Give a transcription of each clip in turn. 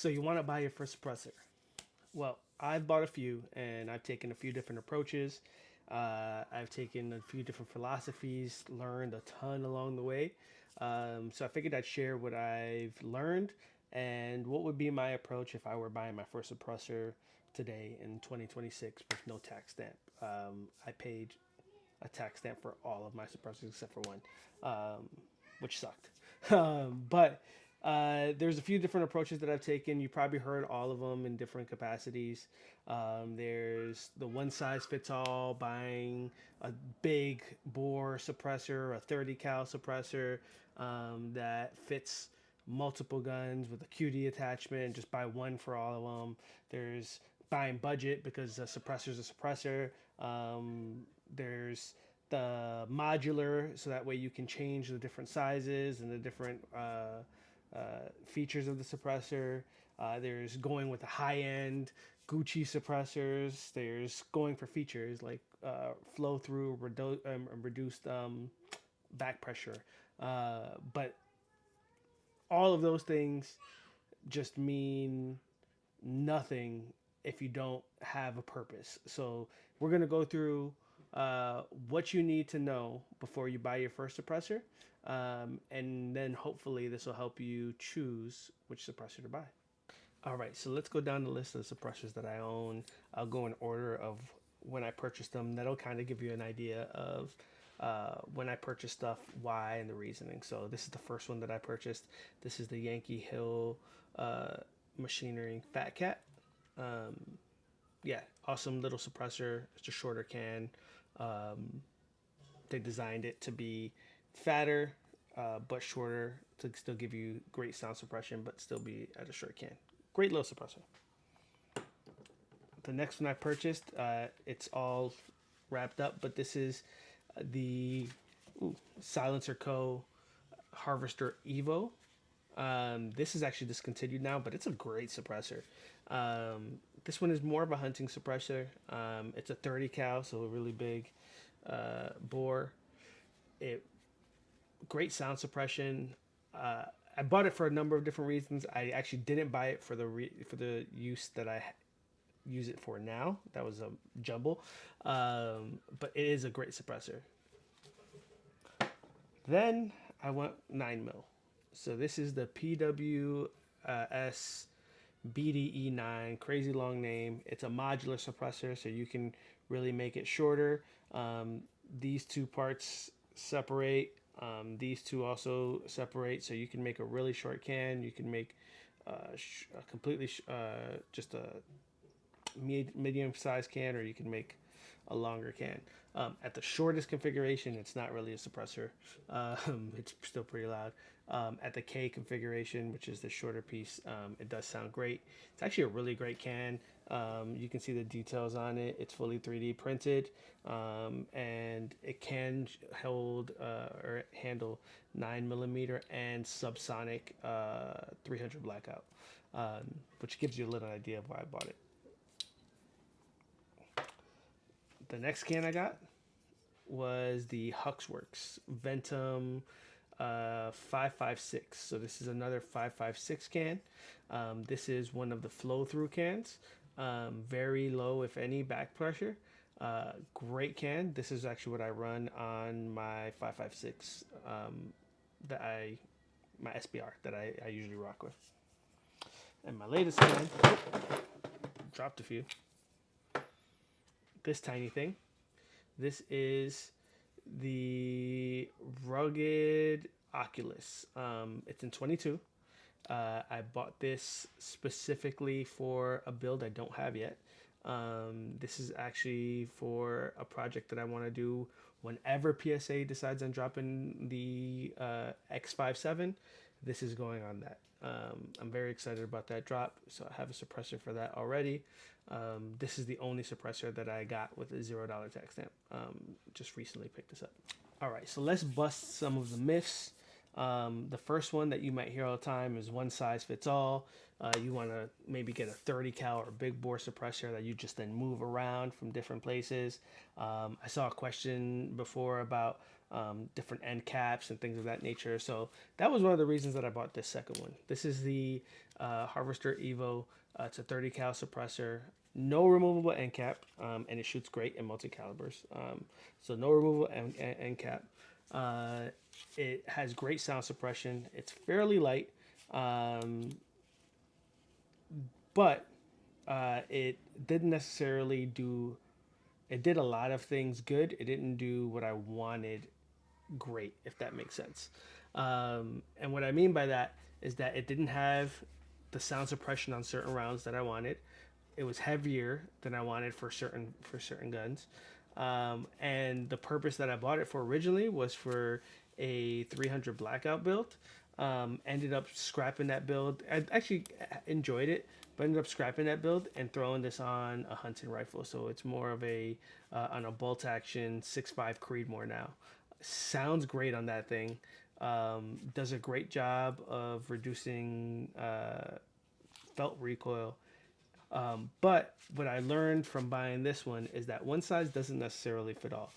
So you want to buy your first suppressor. Well, I've bought a few and I've taken a few different approaches. I've taken a few different philosophies, learned a ton along the way. So I figured I'd share what I've learned and what would be my approach if I were buying my first suppressor today in 2026 with no tax stamp. I paid a tax stamp for all of my suppressors except for one, um, which sucked. But there's a few different approaches that I've taken. You probably heard all of them in different capacities. There's the one size fits all, buying a big bore suppressor, a 30 cal suppressor that fits multiple guns with a QD attachment. Just buy one for all of them. There's buying budget because a suppressor is a suppressor. There's the modular, so that way you can change the different sizes and the different features of the suppressor. There's going with the high end Gucci suppressors. There's going for features like flow through, reduced back pressure. But all of those things just mean nothing if you don't have a purpose. So we're going to go through what you need to know before you buy your first suppressor. And then hopefully this will help you choose which suppressor to buy. All right, so let's go down the list of the suppressors that I own. I'll go in order of when I purchased them. That'll kind of give you an idea of when I purchased stuff, why, and the reasoning. So this is the first one that I purchased. This is the Yankee Hill Machinery Fat Cat. Um, yeah, awesome little suppressor. It's a shorter can. Um, they designed it to be fatter but shorter to still give you great sound suppression, but still be at a short can. Great little suppressor. The next one I purchased, it's all wrapped up, but this is the Silencer Co. Harvester Evo. This is actually discontinued now, but it's a great suppressor. This one is more of a hunting suppressor. It's a 30 cal, so a really big bore. It great sound suppression. I bought it for a number of different reasons. I actually didn't buy it for the use that I use it for now. That was a jumble, but it is a great suppressor. Then I went 9 mil. So this is the PWS BDE9, crazy long name. It's a modular suppressor, so you can really make it shorter. These two parts separate. These two also separate, so you can make a really short can. You can make a completely just a medium size can, or you can make a longer can. At the shortest configuration, it's not really a suppressor. It's still pretty loud. At the K configuration, which is the shorter piece, it does sound great. It's actually a really great can. You can see the details on it. It's fully 3D printed, and it can hold or handle 9 mm and subsonic 300 blackout, which gives you a little idea of why I bought it. The next can I got was the Huxworks Ventum 556. So this is another 556 can. This is one of the flow-through cans. Very low, if any, back pressure. Great can. This is actually what I run on my 556 my SBR that I usually rock with. And my latest can, dropped a few. This tiny thing. This is the Rugged Oculus. It's in 22. I bought this specifically for a build I don't have yet. This is actually for a project that I want to do whenever PSA decides on dropping the X57. This is going on that. I'm very excited about that drop, so I have a suppressor for that already. This is the only suppressor that I got with a $0 tax stamp. Just recently picked this up. All right, so let's bust some of the myths. The first one that you might hear all the time is one size fits all. You want to maybe get a 30 cal or big bore suppressor that you just then move around from different places. I saw a question before about different end caps and things of that nature. So that was one of the reasons that I bought this second one. This is the Harvester Evo. It's a 30 cal suppressor, no removable end cap, and it shoots great in multi calibers. So no removable end cap. Uh, it has great sound suppression. It's fairly light, um, but it didn't necessarily do. It did a lot of things good. It didn't do what I wanted great, if that makes sense. And what I mean by that is that it didn't have the sound suppression on certain rounds that I wanted. It was heavier than I wanted for certain guns. And the purpose that I bought it for originally was for a 300 blackout build. Ended up scrapping that build. I actually enjoyed it, but ended up scrapping that build and throwing this on a hunting rifle. So it's more of a on a bolt action 6.5 Creedmoor now. Sounds great on that thing. Does a great job of reducing felt recoil. But what I learned from buying this one is that one size doesn't necessarily fit all.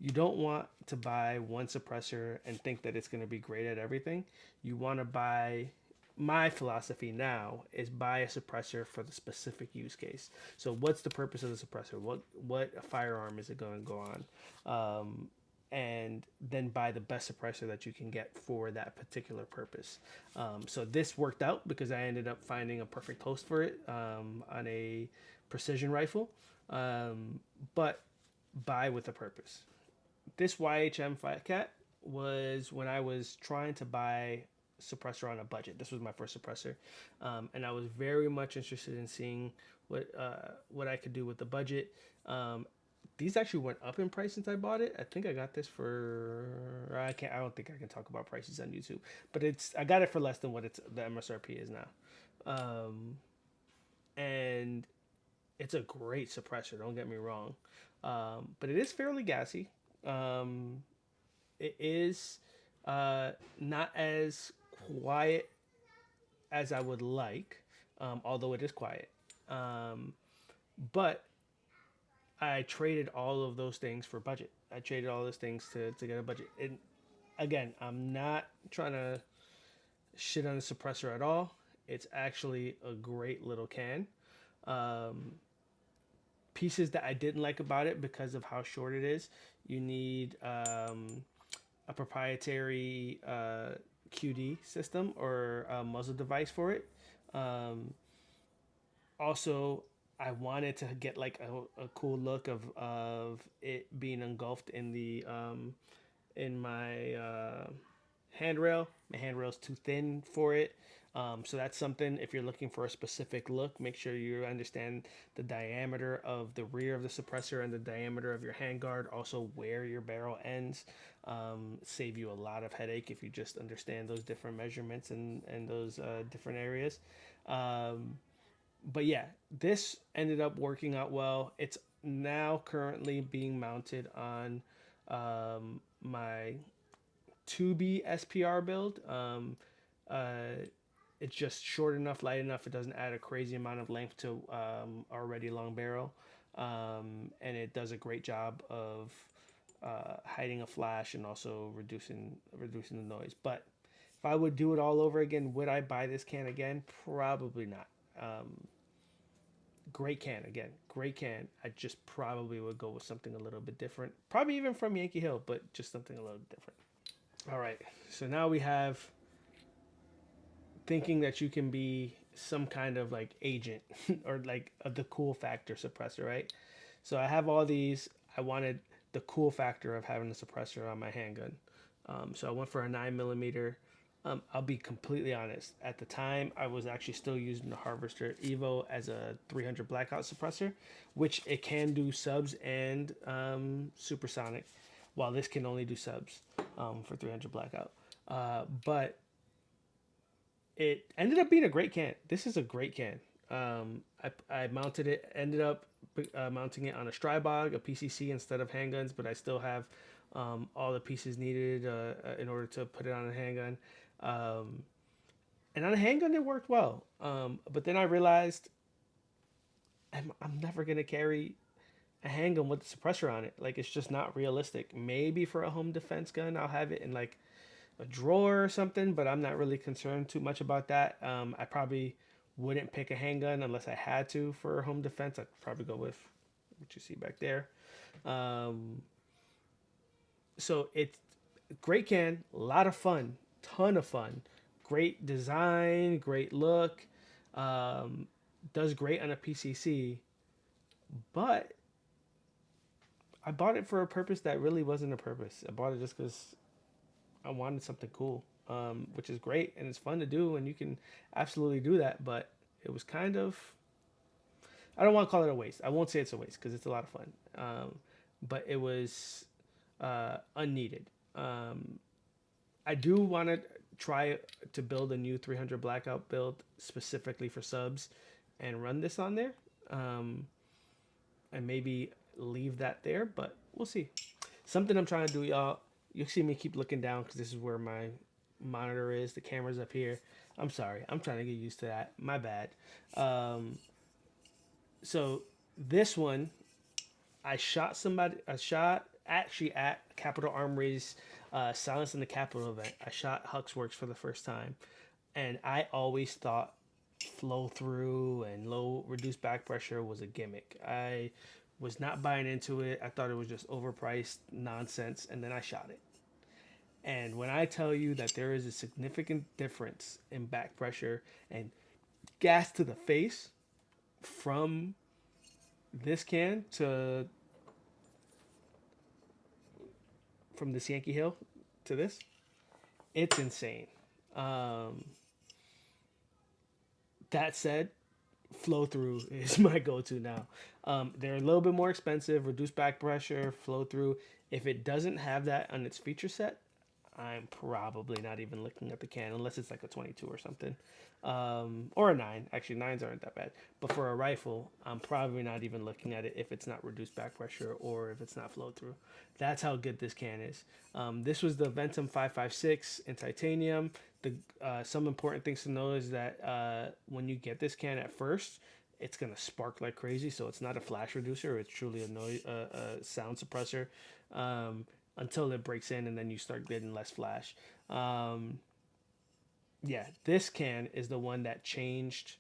You don't want to buy one suppressor and think that it's going to be great at everything. You want to buy, my philosophy now is buy a suppressor for the specific use case. So what's the purpose of the suppressor? What firearm is it going to go on? And then buy the best suppressor that you can get for that particular purpose. So this worked out because I ended up finding a perfect host for it on a precision rifle, but buy with a purpose. This YHM Fat Cat was when I was trying to buy suppressor on a budget. This was my first suppressor, and I was very much interested in seeing what I could do with the budget. These actually went up in price since I bought it. I think I got this for I can't. I don't think I can talk about prices on YouTube, but I got it for less than what the MSRP is now, and it's a great suppressor. Don't get me wrong, but it is fairly gassy. Um, it is not as quiet as I would like, although it is quiet. Um, but I traded all of those things for budget. I traded all those things to get a budget. And again, I'm not trying to shit on the suppressor at all. It's actually a great little can. Um, Pieces that I didn't like about it because of how short it is, you need a proprietary QD system or a muzzle device for it. Um, Also, I wanted to get like a cool look of it being engulfed in my handrail. My handrail's too thin for it. So that's something, if you're looking for a specific look, make sure you understand the diameter of the rear of the suppressor and the diameter of your handguard, also where your barrel ends. Save you a lot of headache if you just understand those different measurements and those different areas. But yeah, this ended up working out well. It's now currently being mounted on my 2B SPR build. It's just short enough, light enough. It doesn't add a crazy amount of length to already long barrel, and it does a great job of hiding a flash and also reducing the noise. But if I would do it all over again, would I buy this can again? Probably not. Great can again, great can. I just probably would go with something a little bit different. Probably even from Yankee Hill, but just something a little different. All right, so now we have thinking that you can be some kind of like agent or like the cool factor suppressor, right? So I have all these. I wanted the cool factor of having a suppressor on my handgun. So I went for a 9mm. I'll be completely honest. At the time, I was actually still using the Harvester Evo as a 300 blackout suppressor, which it can do subs and supersonic, while this can only do subs for 300 blackout. But it ended up being a great can. This is a great can. I mounted it, ended up mounting it on a Strybog, a PCC instead of handguns, but I still have all the pieces needed in order to put it on a handgun. And on a handgun, it worked well. But then I realized I'm never going to carry a handgun with a suppressor on it. Like it's just not realistic. Maybe for a home defense gun, I'll have it in like a drawer or something, but I'm not really concerned too much about that. I probably wouldn't pick a handgun unless I had to for home defense. I'd probably go with what you see back there. Um, so it's great can, a lot of fun, ton of fun, great design, great look, um, does great on a PCC, but I bought it for a purpose that really wasn't a purpose. I bought it just because I wanted something cool, which is great and it's fun to do, and you can absolutely do that. But it was kind of, I don't want to call it a waste. I won't say it's a waste because it's a lot of fun. But it was unneeded. I do want to try to build a new 300 blackout build specifically for subs and run this on there. Um, and maybe leave that there, but we'll see. Something I'm trying to do, y'all. You'll see me keep looking down because this is where my monitor is. The camera's up here. I'm sorry. I'm trying to get used to that. My bad. Um, so this one, I shot somebody. I shot actually at Capital Armory's Silence in the Capitol event. I shot Huxworks for the first time, and I always thought flow through and low reduced back pressure was a gimmick. I was not buying into it. I thought it was just overpriced nonsense, and then I shot it. And when I tell you that there is a significant difference in back pressure and gas to the face from this can to from this Yankee Hill to this, it's insane. Um, that said, flow through is my go-to now. They're a little bit more expensive, reduced back pressure, flow through. If it doesn't have that on its feature set, I'm probably not even looking at the can unless it's like a 22 or something, or a 9. Actually, 9s aren't that bad. But for a rifle, I'm probably not even looking at it if it's not reduced back pressure or if it's not flow through. That's how good this can is. This was the Ventum 556 in titanium. Some important things to know is that when you get this can at first, it's gonna spark like crazy. So it's not a flash reducer; it's truly a sound suppressor. Until it breaks in and then you start getting less flash. Yeah, this can is the one that changed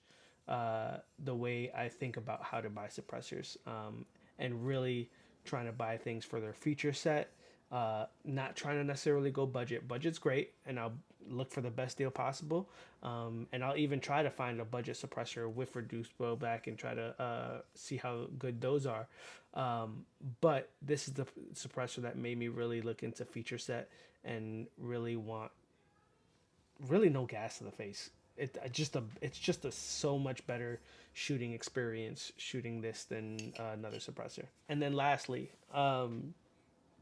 the way I think about how to buy suppressors, and really trying to buy things for their feature set. Not trying to necessarily go budget. Budget's great, and I'll look for the best deal possible. And I'll even try to find a budget suppressor with reduced blowback and try to see how good those are. But this is the suppressor that made me really look into feature set and really want really no gas to the face. It's just a so much better shooting experience shooting this than another suppressor. And then lastly,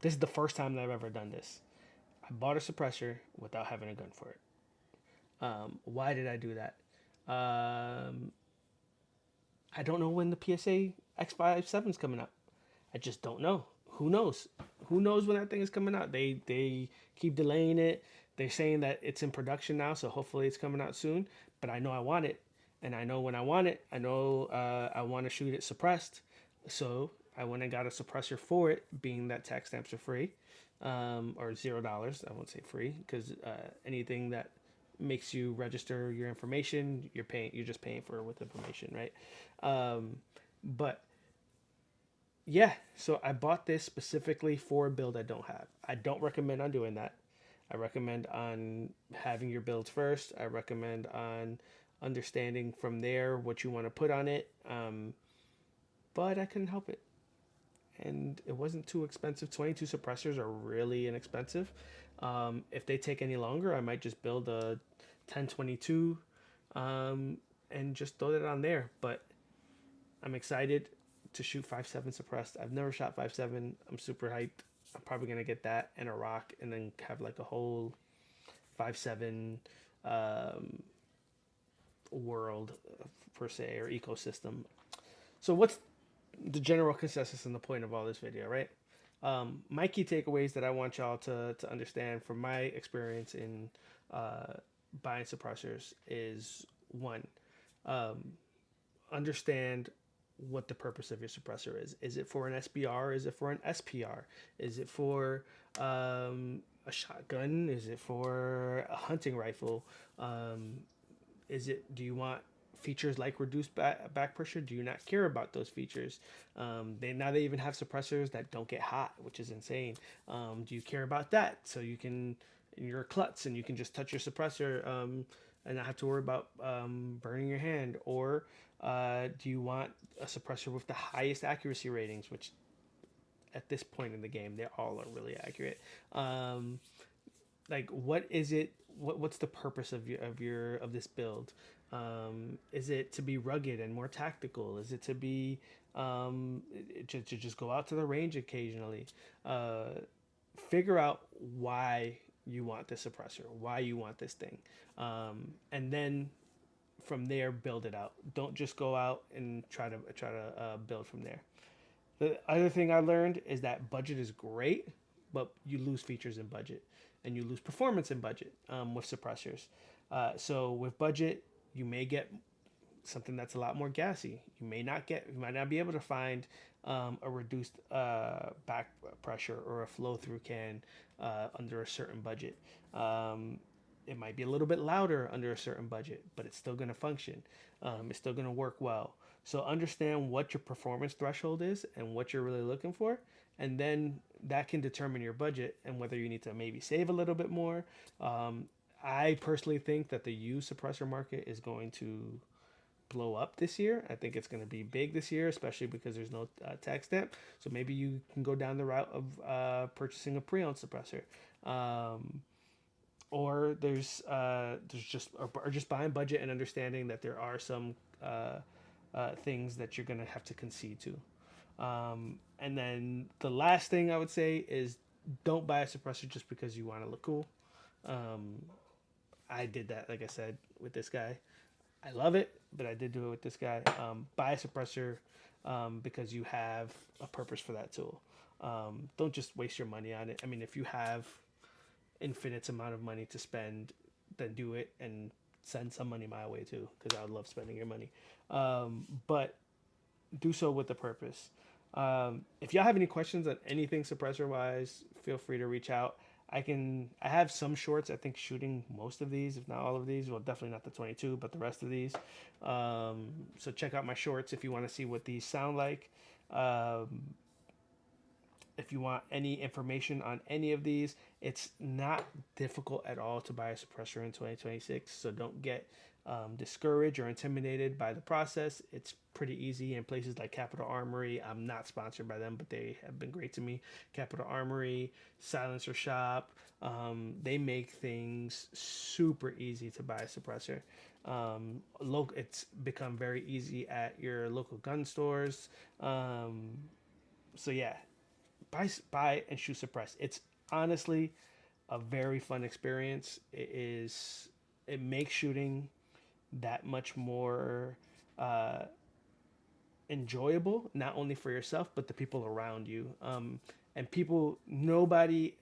this is the first time that I've ever done this. I bought a suppressor without having a gun for it. Why did I do that? I don't know when the PSA X57 is coming out. I just don't know. Who knows? Who knows when that thing is coming out? They keep delaying it. They're saying that it's in production now, so hopefully it's coming out soon. But I know I want it, and I know when I want it. I know I want to shoot it suppressed, so I went and got a suppressor for it, being that tax stamps are free, or $0. I won't say free because anything that makes you register your information, you're paying. You're just paying for it with information, right? But yeah, so I bought this specifically for a build I don't have. I don't recommend on doing that. I recommend on having your builds first. I recommend on understanding from there what you want to put on it. But I couldn't help it. And it wasn't too expensive. 22 suppressors are really inexpensive. If they take any longer, I might just build a 1022 and just throw it on there. But I'm excited to shoot 5.7 suppressed. I've never shot 5.7. I'm super hyped. I'm probably gonna get that and a rock, and then have like a whole 5.7 world per se, or ecosystem. So what's the general consensus and the point of all this video, right? My key takeaways that I want y'all to understand from my experience in buying suppressors is one, understand what the purpose of your suppressor is. Is it for an SBR? Is it for an SPR? Is it for a shotgun? Is it for a hunting rifle? Um, do you want features like reduced back pressure? Do you not care about those features? They even have suppressors that don't get hot, which is insane. Do you care about that? So you can, you're a klutz and you can just touch your suppressor and not have to worry about burning your hand. Or do you want a suppressor with the highest accuracy ratings, which at this point in the game they all are really accurate. Like what is it, what's the purpose of this build? Is it to be rugged and more tactical? Is it to be to just go out to the range occasionally? Figure out why you want this suppressor, why you want this thing, and then from there build it out. Don't just go out and try to build from there. The other thing I learned is that budget is great, but you lose features in budget, and you lose performance in budget with suppressors. So with budget, you may get something that's a lot more gassy. You might not be able to find a reduced back pressure or a flow through can under a certain budget. It might be a little bit louder under a certain budget, but it's still going to function. It's still going to work well. So understand what your performance threshold is and what you're really looking for, and then that can determine your budget and whether you need to maybe save a little bit more. I personally think that the used suppressor market is going to blow up this year. I think it's going to be big this year, especially because there's no tax stamp. So maybe you can go down the route of purchasing a pre-owned suppressor. Or there's just buying budget and understanding that there are some things that you're gonna have to concede to. And then the last thing I would say is don't buy a suppressor just because you want to look cool. Um, I did that, like I said, with this guy. I love it, but I did do it with this guy. Buy a suppressor because you have a purpose for that tool. Don't just waste your money on it. I mean, if you have infinite amount of money to spend, then do it and send some money my way too, because I would love spending your money. But do so with a purpose. If y'all have any questions on anything suppressor wise, feel free to reach out. I have some shorts, I think, shooting most of these, if not all of these. Well, definitely not the 22, but the rest of these. So check out my shorts if you want to see what these sound like. If you want any information on any of these, it's not difficult at all to buy a suppressor in 2026. So don't get discouraged or intimidated by the process. It's pretty easy in places like Capital Armory. I'm not sponsored by them, but they have been great to me. Capital Armory, Silencer Shop, they make things super easy to buy a suppressor. It's become very easy at your local gun stores. So yeah, buy and shoot suppress. It's honestly a very fun experience. It makes shooting that much more enjoyable, not only for yourself but the people around you. And nobody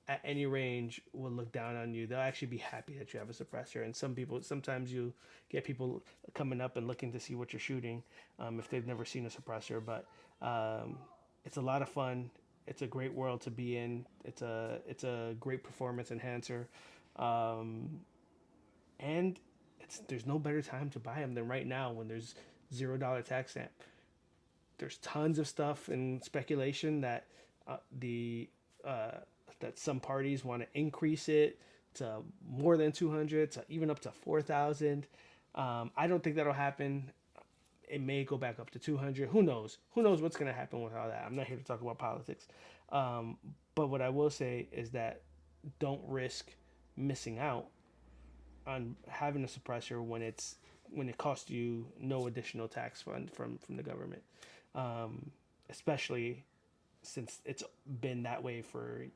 at any range will look down on you. They'll actually be happy that you have a suppressor. And sometimes you get people coming up and looking to see what you're shooting if they've never seen a suppressor. But it's a lot of fun. It's a great world to be in. It's a great performance enhancer, and there's no better time to buy them than right now when there's $0 tax stamp. There's tons of stuff and speculation that the that some parties want to increase it to more than 200, to even up to 4,000. I don't think that'll happen. It may go back up to 200. Who knows? Who knows what's going to happen with all that? I'm not here to talk about politics. But what I will say is that don't risk missing out on having a suppressor when it costs you no additional tax fund from the government, especially since it's been that way for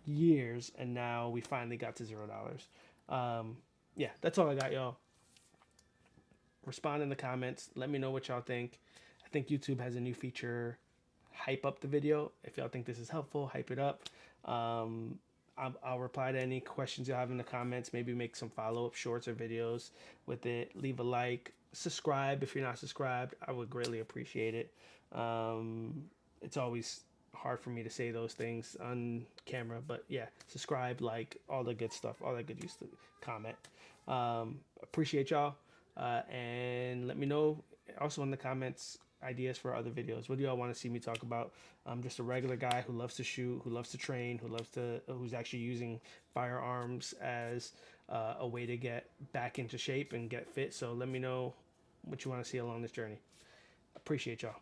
years, and now we finally got to $0. Yeah, that's all I got, y'all. Respond in the comments. Let me know what y'all think. I think YouTube has a new feature. Hype up the video. If y'all think this is helpful, hype it up. I'll reply to any questions you have in the comments. Maybe make some follow-up shorts or videos with it. Leave a like. subscribe if you're not subscribed. I would greatly appreciate it. It's always hard for me to say those things on camera, but yeah, subscribe, like, all the good stuff, all that good use to comment. Appreciate y'all, and let me know also in the comments ideas for other videos. What do y'all want to see me talk about? I'm just a regular guy who loves to shoot, who loves to train, who's actually using firearms as a way to get back into shape and get fit. So let me know what you want to see along this journey. Appreciate y'all.